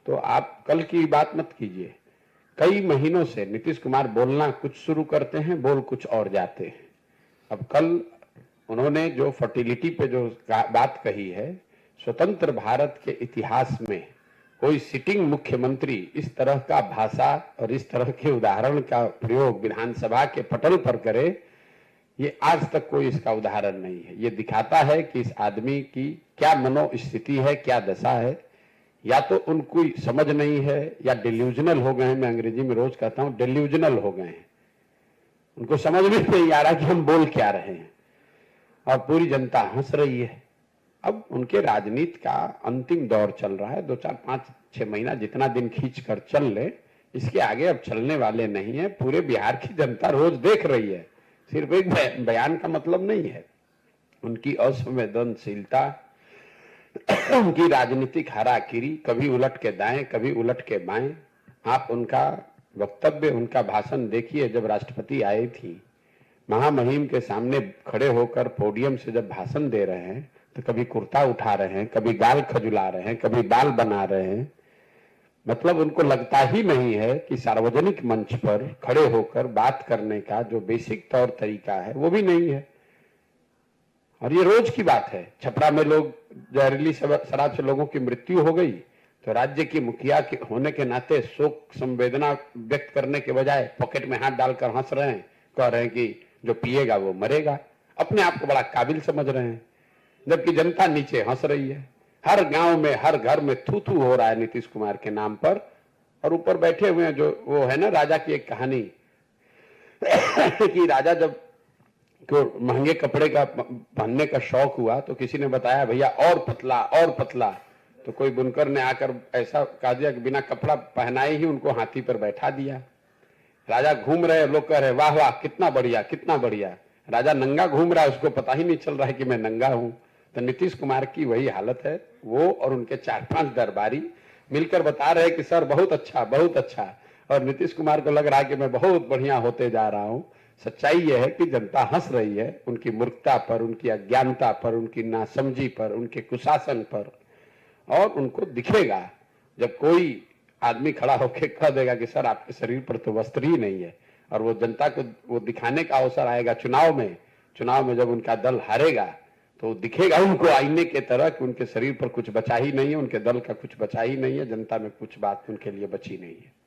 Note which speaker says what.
Speaker 1: तो आप कल की बात मत कीजिए। कई महीनों से नीतीश कुमार बोलना कुछ शुरू करते हैं, बोल कुछ और जाते हैं। अब कल उन्होंने जो फर्टिलिटी पे जो बात कही है, स्वतंत्र भारत के इतिहास में कोई सिटिंग मुख्यमंत्री इस तरह का भाषा और इस तरह के उदाहरण का प्रयोग विधानसभा के पटल पर करे, ये आज तक कोई इसका उदाहरण नहीं है। ये दिखाता है कि इस आदमी की क्या मनोस्थिति है, क्या दशा है। या तो उनको समझ नहीं है या डिल्यूजनल हो गए हैं। मैं अंग्रेजी में रोज कहता हूं डिल्यूजनल हो गए हैं, उनको समझ में नहीं आ रहा कि हम बोल क्या रहे हैं और पूरी जनता हंस रही है। अब उनके राजनीति का अंतिम दौर चल रहा है। 2, 4, 5, 6 महीना जितना दिन खींच कर चल ले, इसके आगे अब चलने वाले नहीं है। पूरे बिहार की जनता रोज देख रही है, सिर्फ एक बयान का मतलब नहीं है। उनकी असंवेदनशीलता, उनकी राजनीतिक हाराकिरी, कभी उलट के दाएं कभी उलट के बाएं। आप उनका वक्तव्य, उनका भाषण देखिए। जब राष्ट्रपति आई थी, महामहिम के सामने खड़े होकर पोडियम से जब भाषण दे रहे हैं तो कभी कुर्ता उठा रहे हैं, कभी गाल खजुला रहे हैं, कभी बाल बना रहे हैं। मतलब उनको लगता ही नहीं है कि सार्वजनिक मंच पर खड़े होकर बात करने का जो बेसिक तौर तरीका है वो भी नहीं है। और ये रोज की बात है। छपरा में लोग जहरीली शराब से लोगों की मृत्यु हो गई तो राज्य की मुखिया के होने के नाते शोक संवेदना व्यक्त करने के बजाय पॉकेट में हाथ डालकर हंस रहे हैं, कह रहे हैं कि जो पिएगा वो मरेगा। अपने आप को बड़ा काबिल समझ रहे हैं, जबकि जनता नीचे हंस रही है। हर गांव में, हर घर में थू थू हो रहा है नीतीश कुमार के नाम पर। और ऊपर बैठे हुए हैं जो वो है ना, राजा की एक कहानी कि राजा जब को महंगे कपड़े का पहनने का शौक हुआ तो किसी ने बताया भैया और पतला और पतला। तो कोई बुनकर ने आकर ऐसा कह दिया कि बिना कपड़ा पहनाए ही उनको हाथी पर बैठा दिया। राजा घूम रहे, लोग कह रहे वाह वाह कितना बढ़िया कितना बढ़िया। राजा नंगा घूम रहा है, उसको पता ही नहीं चल रहा है कि मैं नंगा हूं। तो नीतीश कुमार की वही हालत है। वो और उनके 4-5 दरबारी मिलकर बता रहे कि सर बहुत अच्छा बहुत अच्छा, और नीतीश कुमार को लग रहा है कि मैं बहुत बढ़िया होते जा रहा हूं। सच्चाई यह है कि जनता हंस रही है उनकी मूर्खता पर, उनकी अज्ञानता पर, उनकी नासमझी पर, उनके कुशासन पर। और उनको दिखेगा जब कोई आदमी खड़ा होकर कह देगा कि सर आपके शरीर पर तो वस्त्र ही नहीं है, और वो जनता को वो दिखाने का अवसर आएगा चुनाव में जब उनका दल हारेगा तो दिखेगा उनको आईने के तरह कि उनके शरीर पर कुछ बचा ही नहीं है, उनके दल का कुछ बचा ही नहीं है, जनता में कुछ बात उनके लिए बची नहीं है।